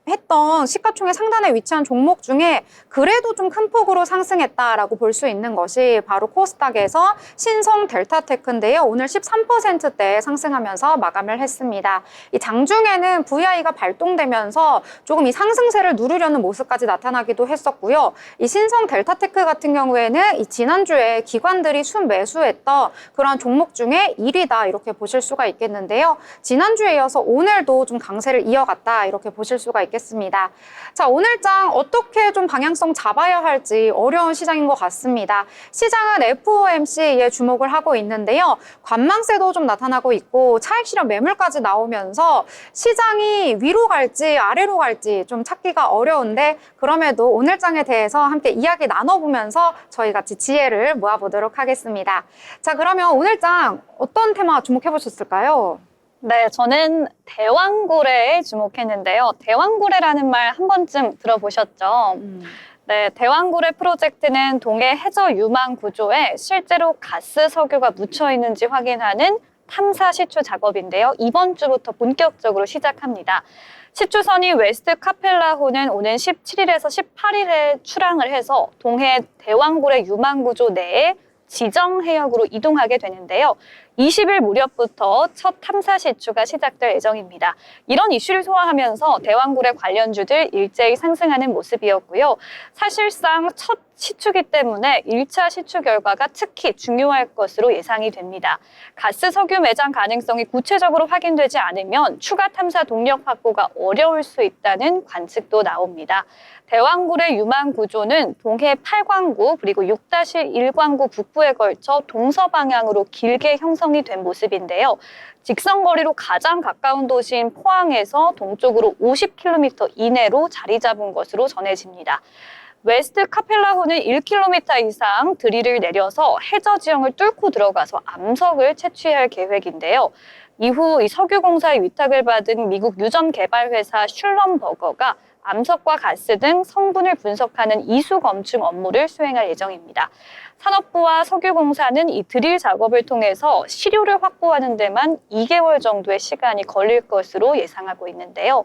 했던 시가총액 상단에 위치한 종목 중에 그래도 좀 큰 폭으로 상승했다라고 볼 수 있는 것이 바로 코스닥에서 신성 델타테크인데요. 오늘 13%대 상승하면서 마감을 했습니다. 이 장중에는 VI가 발동되면서 조금 이 상승세를 누르려는 모습까지 나타나기도 했었고요. 이 신성 델타테크 같은 경우에는 이 지난주에 기관들이 순매수했던 그런 종목 중에 1위다 이렇게 보실 수가 있겠는데요. 지난주에 이어서 오늘도 좀 강세를 이어갔다 이렇게 보실 수가 있겠습니다. 자, 오늘장 어떻게 좀 방향성 잡아야 할지 어려운 시장인 것 같습니다. 시장은 FOMC에 주목을 하고 있는데요. 관망세도 좀 나타나고 있고 차익 실현 매물까지 나오면서 시장이 위로 갈지 아래로 갈지 좀 찾기가 어려운데 그럼에도 오늘장에 대해서 함께 이야기 나눠보면서 저희 같이 지혜를 모아보도록 하겠습니다. 자, 그러면 오늘장 어떤 테마 주목해 보셨을까요? 네, 저는 대왕고래에 주목했는데요. 대왕고래라는 말 한 번쯤 들어보셨죠? 네, 대왕고래 프로젝트는 동해 해저 유망 구조에 실제로 가스 석유가 묻혀 있는지 확인하는 탐사 시추 작업인데요. 이번 주부터 본격적으로 시작합니다. 시추선이 웨스트 카펠라호는 오는 17일에서 18일에 출항을 해서 동해 대왕고래 유망 구조 내에 지정 해역으로 이동하게 되는데요. 20일 무렵부터 첫 탐사 시추가 시작될 예정입니다. 이런 이슈를 소화하면서 대왕고래 관련주들 일제히 상승하는 모습이었고요. 사실상 첫 시추기 때문에 1차 시추 결과가 특히 중요할 것으로 예상이 됩니다. 가스 석유 매장 가능성이 구체적으로 확인되지 않으면 추가 탐사 동력 확보가 어려울 수 있다는 관측도 나옵니다. 대왕고래 유망 구조는 동해 8광구 그리고 6-1광구 북부에 걸쳐 동서방향으로 길게 형성이 된 모습인데요. 직선거리로 가장 가까운 도시인 포항에서 동쪽으로 50km 이내로 자리 잡은 것으로 전해집니다. 웨스트 카펠라호는 1km 이상 드릴을 내려서 해저 지형을 뚫고 들어가서 암석을 채취할 계획인데요. 이후 이 석유공사의 위탁을 받은 미국 유전 개발 회사 슐럼버거가 암석과 가스 등 성분을 분석하는 이수 검증 업무를 수행할 예정입니다. 산업부와 석유공사는 이 드릴 작업을 통해서 시료를 확보하는 데만 2개월 정도의 시간이 걸릴 것으로 예상하고 있는데요.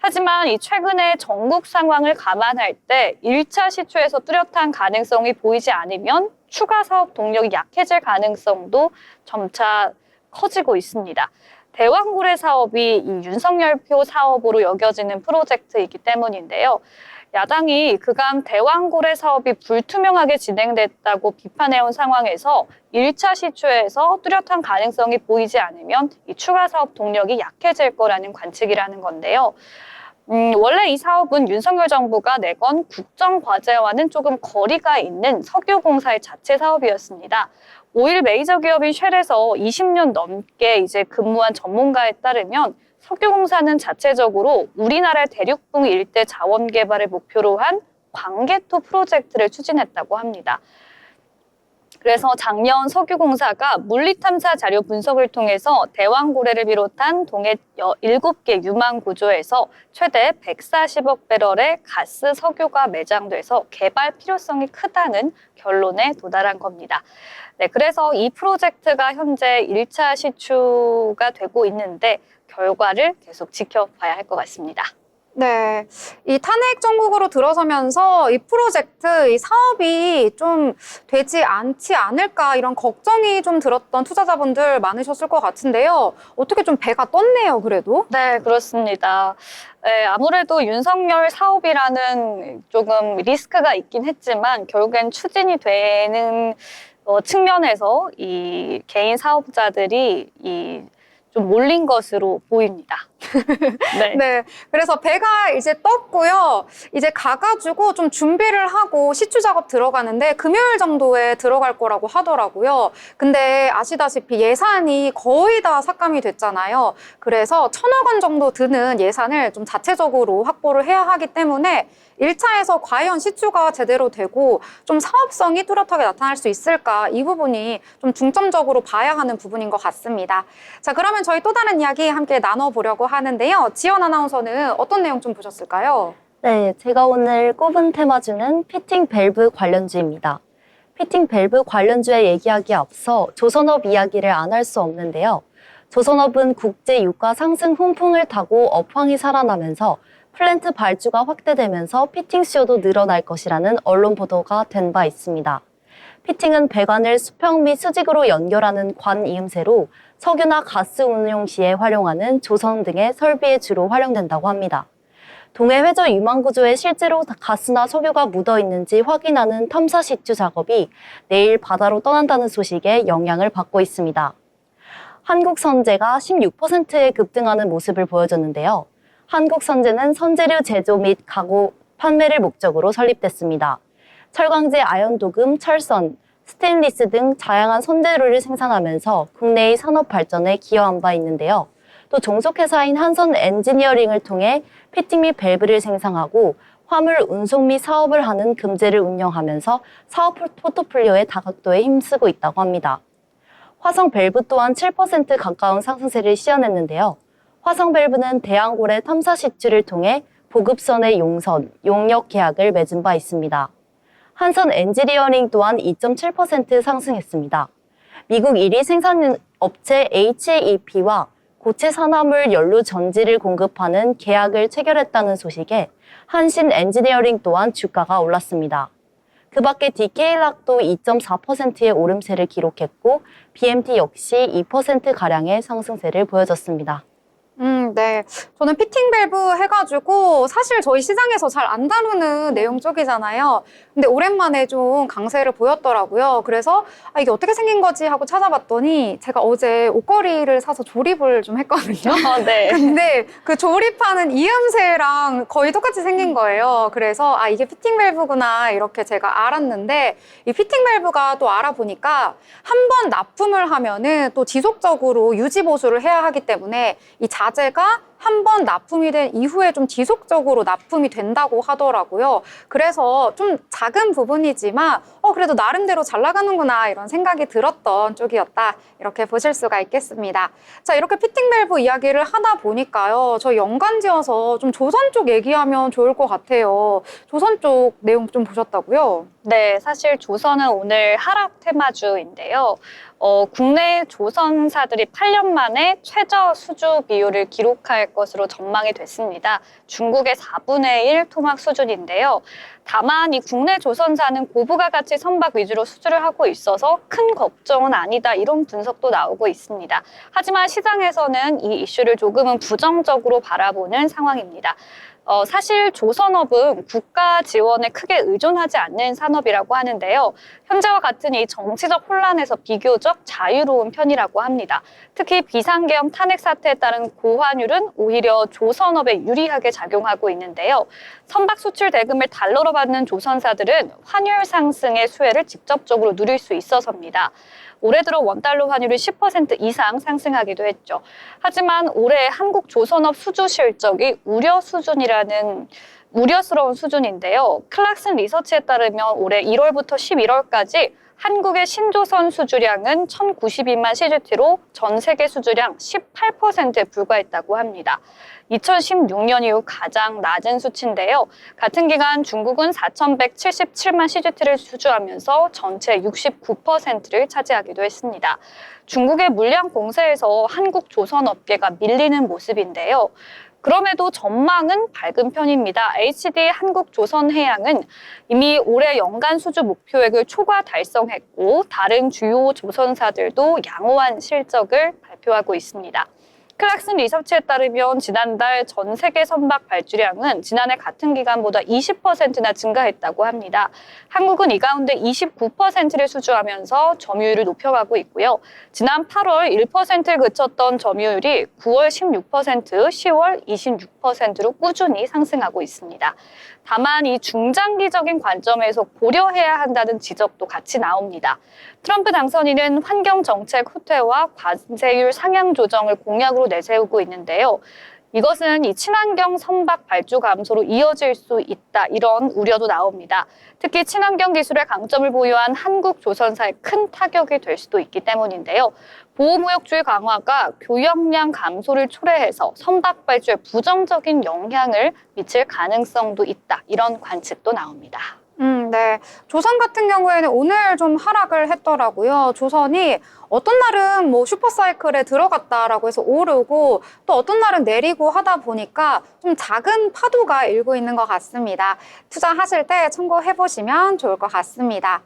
하지만 이 최근의 전국 상황을 감안할 때 1차 시추에서 뚜렷한 가능성이 보이지 않으면 추가 사업 동력이 약해질 가능성도 점차 커지고 있습니다. 대왕고래 사업이 이 윤석열표 사업으로 여겨지는 프로젝트이기 때문인데요. 야당이 그간 대왕고래 사업이 불투명하게 진행됐다고 비판해온 상황에서 1차 시추에서 뚜렷한 가능성이 보이지 않으면 이 추가 사업 동력이 약해질 거라는 관측이라는 건데요. 원래 이 사업은 윤석열 정부가 내건 국정과제와는 조금 거리가 있는 석유공사의 자체 사업이었습니다. 오일 메이저 기업인 쉘에서 20년 넘게 이제 근무한 전문가에 따르면 석유공사는 자체적으로 우리나라 대륙붕 일대 자원 개발을 목표로 한 광개토 프로젝트를 추진했다고 합니다. 그래서 작년 석유공사가 물리탐사 자료 분석을 통해서 대왕고래를 비롯한 동해 7개 유망 구조에서 최대 140억 배럴의 가스 석유가 매장돼서 개발 필요성이 크다는 결론에 도달한 겁니다. 네, 그래서 이 프로젝트가 현재 1차 시추가 되고 있는데 결과를 계속 지켜봐야 할 것 같습니다. 네, 이 탄핵 정국으로 들어서면서 이 프로젝트, 이 사업이 좀 되지 않지 않을까 이런 걱정이 좀 들었던 투자자분들 많으셨을 것 같은데요. 어떻게 좀 배가 떴네요, 그래도. 네, 그렇습니다. 네, 아무래도 윤석열 사업이라는 조금 리스크가 있긴 했지만 결국엔 추진이 되는 측면에서 이 개인 사업자들이 좀 몰린 것으로 보입니다. 네. 네, 그래서 배가 이제 떴고요. 이제 가가지고 좀 준비를 하고 시추 작업 들어가는데 금요일 정도에 들어갈 거라고 하더라고요. 근데 아시다시피 예산이 거의 다 삭감이 됐잖아요. 그래서 1,000억 원 정도 드는 예산을 좀 자체적으로 확보를 해야 하기 때문에 1차에서 과연 시추가 제대로 되고 좀 사업성이 뚜렷하게 나타날 수 있을까, 이 부분이 좀 중점적으로 봐야 하는 부분인 것 같습니다. 자, 그러면 저희 또 다른 이야기 함께 나눠보려고 하는데요. 지연 아나운서는 어떤 내용 좀 보셨을까요? 네, 제가 오늘 꼽은 테마주는 피팅 밸브 관련주입니다. 피팅 밸브 관련주에 얘기하기에 앞서 조선업 이야기를 안 할 수 없는데요. 조선업은 국제 유가 상승 훈풍을 타고 업황이 살아나면서 플랜트 발주가 확대되면서 피팅 수요도 늘어날 것이라는 언론 보도가 된 바 있습니다. 피팅은 배관을 수평 및 수직으로 연결하는 관 이음새로 석유나 가스 운용 시에 활용하는 조선 등의 설비에 주로 활용된다고 합니다. 동해 회저 유망 구조에 실제로 가스나 석유가 묻어 있는지 확인하는 탐사 시추 작업이 내일 바다로 떠난다는 소식에 영향을 받고 있습니다. 한국선제가 16%에 급등하는 모습을 보여줬는데요. 한국선제는 선재료 제조 및 가공, 판매를 목적으로 설립됐습니다. 철강제 아연도금, 철선, 스테인리스 등 다양한 선재료를 생산하면서 국내의 산업 발전에 기여한 바 있는데요. 또 종속회사인 한선 엔지니어링을 통해 피팅 및 밸브를 생산하고 화물 운송 및 사업을 하는 금제를 운영하면서 사업 포트폴리오의 다각도에 힘쓰고 있다고 합니다. 화성 밸브 또한 7% 가까운 상승세를 시현했는데요. 화성 밸브는 대왕고래 탐사 시추를 통해 보급선의 용역 계약을 맺은 바 있습니다. 한선 엔지니어링 또한 2.7% 상승했습니다. 미국 1위 생산 업체 HEP와 고체 산화물 연료 전지를 공급하는 계약을 체결했다는 소식에 한신 엔지니어링 또한 주가가 올랐습니다. 그 밖에 DK락도 2.4%의 오름세를 기록했고 BMT 역시 2%가량의 상승세를 보여줬습니다. 네. 저는 피팅 밸브 해가지고 사실 저희 시장에서 잘 안 다루는 내용 쪽이잖아요. 근데 오랜만에 좀 강세를 보였더라고요. 그래서 이게 어떻게 생긴 거지 하고 찾아봤더니 제가 어제 옷걸이를 사서 조립을 좀 했거든요. 네. 근데 그 조립하는 이음새랑 거의 똑같이 생긴 거예요. 그래서 이게 피팅 밸브구나 이렇게 제가 알았는데 이 피팅 밸브가 또 알아보니까 한 번 납품을 하면은 또 지속적으로 유지 보수를 해야 하기 때문에 이 자재가 한 번 납품이 된 이후에 좀 지속적으로 납품이 된다고 하더라고요. 그래서 좀 작은 부분이지만 그래도 나름대로 잘 나가는구나 이런 생각이 들었던 쪽이었다. 이렇게 보실 수가 있겠습니다. 자, 이렇게 피팅 밸브 이야기를 하다 보니까요. 저 연관지어서 좀 조선 쪽 얘기하면 좋을 것 같아요. 조선 쪽 내용 좀 보셨다고요? 네, 사실 조선은 오늘 하락 테마주인데요. 국내 조선사들이 8년 만에 최저 수주 비율을 기록할 것으로 전망이 됐습니다. 중국의 4분의 1 토막 수준인데요. 다만 이 국내 조선사는 고부가 가치 선박 위주로 수주를 하고 있어서 큰 걱정은 아니다 이런 분석도 나오고 있습니다. 하지만 시장에서는 이 이슈를 조금은 부정적으로 바라보는 상황입니다. 사실 조선업은 국가 지원에 크게 의존하지 않는 산업이라고 하는데요. 현재와 같은 이 정치적 혼란에서 비교적 자유로운 편이라고 합니다. 특히 비상계엄 탄핵 사태에 따른 고환율은 오히려 조선업에 유리하게 작용하고 있는데요. 선박 수출 대금을 달러로 받는 조선사들은 환율 상승의 수혜를 직접적으로 누릴 수 있어서입니다. 올해 들어 원달러 환율이 10% 이상 상승하기도 했죠. 하지만 올해 한국 조선업 수주 실적이 우려스러운 수준인데요. 클락슨 리서치에 따르면 올해 1월부터 11월까지 한국의 신조선 수주량은 1,092만 CGT로 전 세계 수주량 18%에 불과했다고 합니다. 2016년 이후 가장 낮은 수치인데요. 같은 기간 중국은 4,177만 CGT를 수주하면서 전체 69%를 차지하기도 했습니다. 중국의 물량 공세에서 한국 조선업계가 밀리는 모습인데요. 그럼에도 전망은 밝은 편입니다. HD 한국조선해양은 이미 올해 연간 수주 목표액을 초과 달성했고 다른 주요 조선사들도 양호한 실적을 발표하고 있습니다. 클락슨 리서치에 따르면 지난달 전 세계 선박 발주량은 지난해 같은 기간보다 20%나 증가했다고 합니다. 한국은 이 가운데 29%를 수주하면서 점유율을 높여가고 있고요. 지난 8월 1%를 그쳤던 점유율이 9월 16%, 10월 26%로 꾸준히 상승하고 있습니다. 다만 이 중장기적인 관점에서 고려해야 한다는 지적도 같이 나옵니다. 트럼프 당선인은 환경정책 후퇴와 관세율 상향 조정을 공약으로 내세우고 있는데요. 이것은 이 친환경 선박 발주 감소로 이어질 수 있다, 이런 우려도 나옵니다. 특히 친환경 기술의 강점을 보유한 한국 조선사에 큰 타격이 될 수도 있기 때문인데요. 보호무역주의 강화가 교역량 감소를 초래해서 선박 발주에 부정적인 영향을 미칠 가능성도 있다, 이런 관측도 나옵니다. 네. 조선 같은 경우에는 오늘 좀 하락을 했더라고요. 조선이 어떤 날은 뭐 슈퍼사이클에 들어갔다라고 해서 오르고 또 어떤 날은 내리고 하다 보니까 좀 작은 파도가 일고 있는 것 같습니다. 투자하실 때 참고해보시면 좋을 것 같습니다.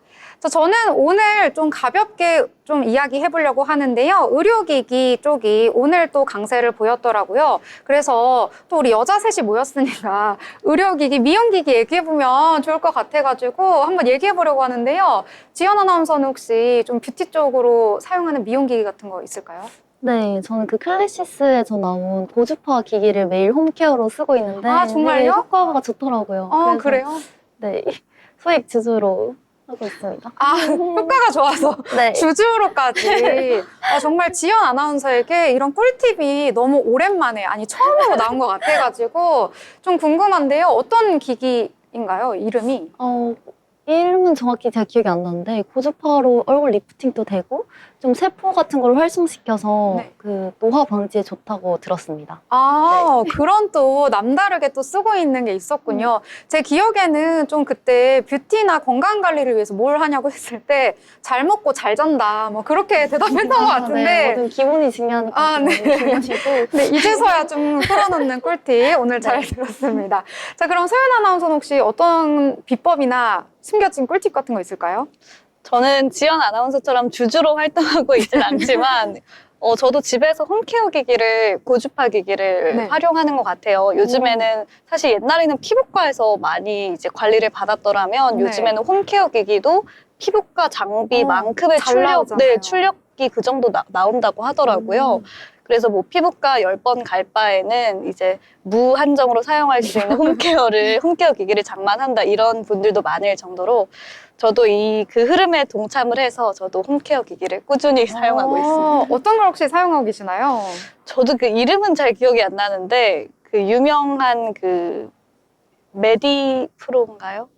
저는 오늘 좀 가볍게 좀 이야기해 보려고 하는데요. 의료기기 쪽이 오늘 또 강세를 보였더라고요. 그래서 또 우리 여자 셋이 모였으니까 의료기기, 미용기기 얘기해보면 좋을 것 같아가지고 한번 얘기해 보려고 하는데요. 지연 아나운서는 혹시 좀 뷰티 쪽으로 사용하는 미용기기 같은 거 있을까요? 네, 저는 그 클래시스에서 나온 고주파 기기를 매일 홈케어로 쓰고 있는데 아, 정말요? 네, 효과가 좋더라고요. 그래서, 그래요? 네, 소액 주주로 하고 있습니다. 아, 효과가 좋아서 네. 주주로까지. 정말 지연 아나운서에게 이런 꿀팁이 너무 오랜만에, 아니 처음으로 나온 것 같아가지고 좀 궁금한데요. 어떤 기기인가요? 이름이? 이름은 정확히 제가 기억이 안 나는데 고주파로 얼굴 리프팅도 되고 좀 세포 같은 걸 활성시켜서 네. 그 노화 방지에 좋다고 들었습니다. 그런 또 남다르게 또 쓰고 있는 게 있었군요. 제 기억에는 좀 그때 뷰티나 건강 관리를 위해서 뭘 하냐고 했을 때 잘 먹고 잘 잔다 뭐 그렇게 대답했던 것 같은데 네, 뭐든 기본이 중요하니까 네. 기본이고. 네, 이제서야 좀 풀어놓는 꿀팁 오늘 잘 들었습니다. 자, 그럼 소연 아나운서는 혹시 어떤 비법이나 숨겨진 꿀팁 같은 거 있을까요? 저는 지연 아나운서처럼 주주로 활동하고 있진 않지만 저도 집에서 홈케어 기기를, 고주파 기기를 네. 활용하는 것 같아요. 요즘에는 사실 옛날에는 피부과에서 많이 이제 관리를 받았더라면 네. 요즘에는 홈케어 기기도 피부과 장비만큼의 잘 나오잖아요. 출력이 그 정도 나온다고 하더라고요. 그래서 뭐 피부과 10번 갈 바에는 이제 무한정으로 사용할 수 있는 홈케어 기기를 장만한다, 이런 분들도 많을 정도로 저도 그 흐름에 동참을 해서 저도 홈케어 기기를 꾸준히 사용하고 있습니다. 어떤 걸 혹시 사용하고 계시나요? 저도 그 이름은 잘 기억이 안 나는데 그 유명한 그 메디프로인가요?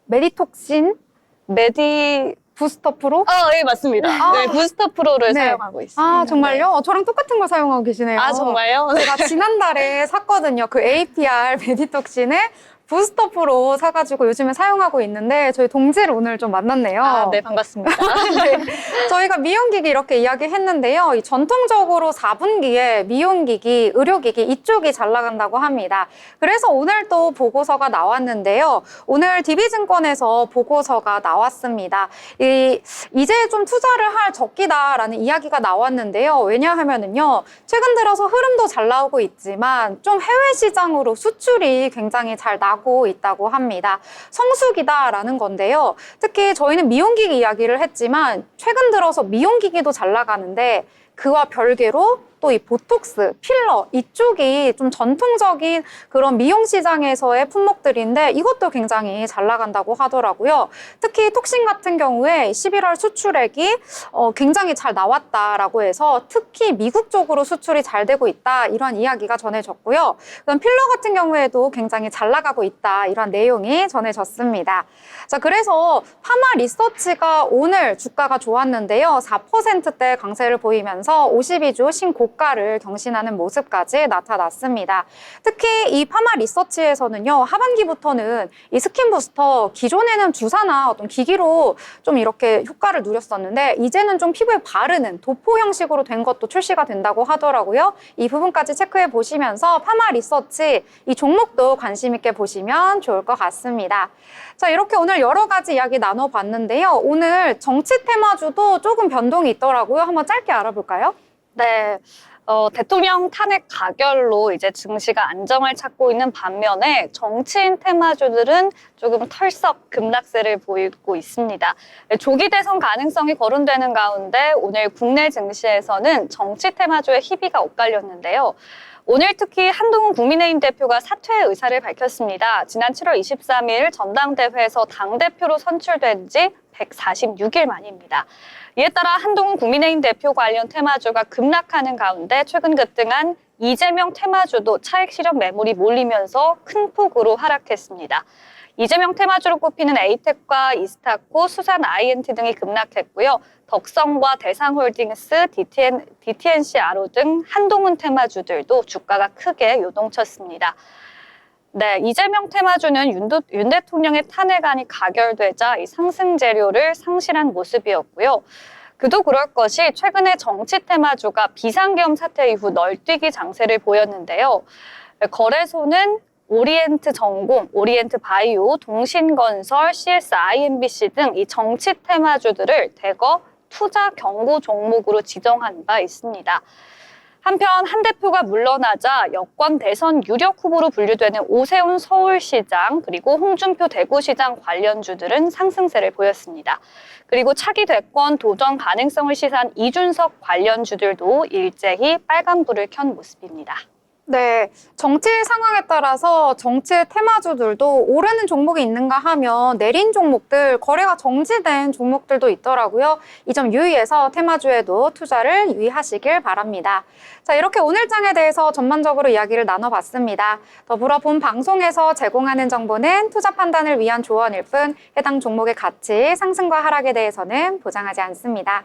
메디톡신 메디 부스터 프로? 네, 맞습니다. 네, 부스터 프로를 네. 사용하고 있습니다. 정말요? 저랑 똑같은 걸 사용하고 계시네요. 정말요? 제가 지난달에 샀거든요. 그 APR 메디톡신의 부스터 프로 사가지고 요즘에 사용하고 있는데 저희 동지를 오늘 좀 만났네요. 네, 반갑습니다. 네. 저희가 미용기기 이렇게 이야기했는데요. 이 전통적으로 4분기에 미용기기, 의료기기 이쪽이 잘 나간다고 합니다. 그래서 오늘 또 보고서가 나왔는데요. 오늘 DB증권에서 보고서가 나왔습니다. 이제 좀 투자를 할 적기다라는 이야기가 나왔는데요. 왜냐하면은요, 최근 들어서 흐름도 잘 나오고 있지만 좀 해외 시장으로 수출이 굉장히 잘 나고 있다고 합니다. 성수기다라는 건데요. 특히 저희는 미용기기 이야기를 했지만 최근 들어서 미용기기도 잘 나가는데 그와 별개로 또 이 보톡스, 필러 이쪽이 좀 전통적인 그런 미용 시장에서의 품목들인데 이것도 굉장히 잘 나간다고 하더라고요. 특히 톡신 같은 경우에 11월 수출액이 굉장히 잘 나왔다라고 해서 특히 미국 쪽으로 수출이 잘 되고 있다 이런 이야기가 전해졌고요. 그다음 필러 같은 경우에도 굉장히 잘 나가고 있다 이런 내용이 전해졌습니다. 자, 그래서 파마 리서치가 오늘 주가가 좋았는데요. 4%대 강세를 보이면서 52주 신고가를 경신하는 모습까지 나타났습니다. 특히 이 파마 리서치에서는요, 하반기부터는 이 스킨 부스터 기존에는 주사나 어떤 기기로 좀 이렇게 효과를 누렸었는데 이제는 좀 피부에 바르는 도포 형식으로 된 것도 출시가 된다고 하더라고요. 이 부분까지 체크해 보시면서 파마 리서치 이 종목도 관심 있게 보시면 좋을 것 같습니다. 자, 이렇게 오늘 여러 가지 이야기 나눠봤는데요. 오늘 정치 테마주도 조금 변동이 있더라고요. 한번 짧게 알아볼까요? 네. 대통령 탄핵 가결로 이제 증시가 안정을 찾고 있는 반면에 정치인 테마주들은 조금 털썩 급락세를 보이고 있습니다. 조기 대선 가능성이 거론되는 가운데 오늘 국내 증시에서는 정치 테마주의 희비가 엇갈렸는데요. 오늘 특히 한동훈 국민의힘 대표가 사퇴 의사를 밝혔습니다. 지난 7월 23일 전당대회에서 당대표로 선출된 지 146일 만입니다. 이에 따라 한동훈 국민의힘 대표 관련 테마주가 급락하는 가운데 최근 급등한 이재명 테마주도 차익 실현 매물이 몰리면서 큰 폭으로 하락했습니다. 이재명 테마주로 꼽히는 에이텍과 이스타코, 수산 INT 등이 급락했고요. 덕성과 대상홀딩스, DTNC 아로 등 한동훈 테마주들도 주가가 크게 요동쳤습니다. 네, 이재명 테마주는 윤 대통령의 탄핵안이 가결되자 이 상승 재료를 상실한 모습이었고요. 그도 그럴 것이 최근에 정치 테마주가 비상계엄 사태 이후 널뛰기 장세를 보였는데요. 거래소는 오리엔트 전공, 오리엔트 바이오, 동신건설, CSIMBC 등 이 정치 테마주들을 대거 투자 경고 종목으로 지정한 바 있습니다. 한편 한 대표가 물러나자 여권 대선 유력 후보로 분류되는 오세훈 서울시장 그리고 홍준표 대구시장 관련주들은 상승세를 보였습니다. 그리고 차기 대권 도전 가능성을 시사한 이준석 관련주들도 일제히 빨간불을 켠 모습입니다. 네, 정치 상황에 따라서 정치 테마주들도 오르는 종목이 있는가 하면 내린 종목들, 거래가 정지된 종목들도 있더라고요. 이 점 유의해서 테마주에도 투자를 유의하시길 바랍니다. 자, 이렇게 오늘 장에 대해서 전반적으로 이야기를 나눠봤습니다. 더불어 본 방송에서 제공하는 정보는 투자 판단을 위한 조언일 뿐 해당 종목의 가치, 상승과 하락에 대해서는 보장하지 않습니다.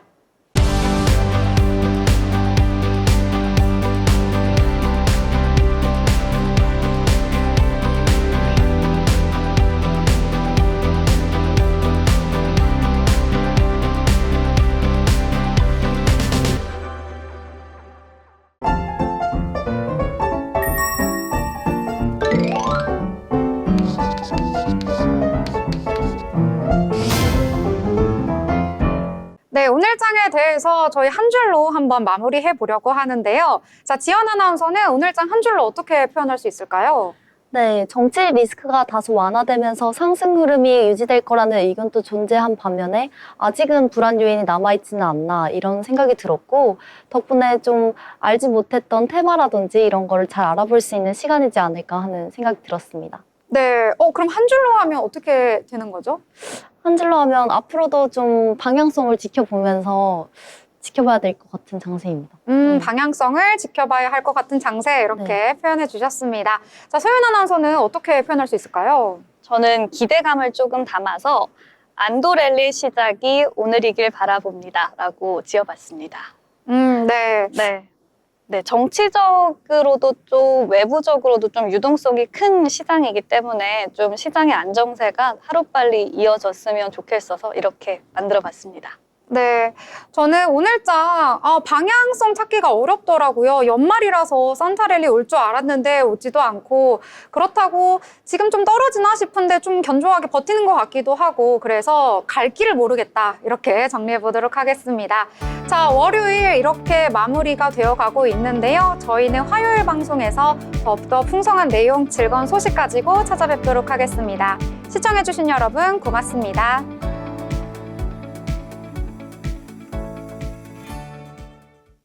네, 오늘 장에 대해서 저희 한 줄로 한번 마무리해 보려고 하는데요. 자, 지연 아나운서는 오늘 장 한 줄로 어떻게 표현할 수 있을까요? 네, 정치 리스크가 다소 완화되면서 상승 흐름이 유지될 거라는 의견도 존재한 반면에 아직은 불안 요인이 남아있지는 않나 이런 생각이 들었고 덕분에 좀 알지 못했던 테마라든지 이런 거를 잘 알아볼 수 있는 시간이지 않을까 하는 생각이 들었습니다. 네, 그럼 한 줄로 하면 어떻게 되는 거죠? 한 줄로 하면 앞으로도 좀 방향성을 지켜보면서 지켜봐야 될 것 같은 장세입니다. 방향성을 지켜봐야 할 것 같은 장세 이렇게 표현해 주셨습니다. 자, 소연 아나운서는 어떻게 표현할 수 있을까요? 저는 기대감을 조금 담아서 안도랠리 시작이 오늘이길 바라봅니다 라고 지어봤습니다. 네. 네, 정치적으로도 좀 외부적으로도 좀 유동성이 큰 시장이기 때문에 좀 시장의 안정세가 하루빨리 이어졌으면 좋겠어서 이렇게 만들어봤습니다. 네, 저는 오늘장 방향성 찾기가 어렵더라고요. 연말이라서 산타랠리 올 줄 알았는데 오지도 않고 그렇다고 지금 좀 떨어지나 싶은데 좀 견조하게 버티는 것 같기도 하고 그래서 갈 길을 모르겠다 이렇게 정리해 보도록 하겠습니다. 자, 월요일 이렇게 마무리가 되어가고 있는데요. 저희는 화요일 방송에서 더욱더 풍성한 내용, 즐거운 소식 가지고 찾아뵙도록 하겠습니다. 시청해주신 여러분 고맙습니다.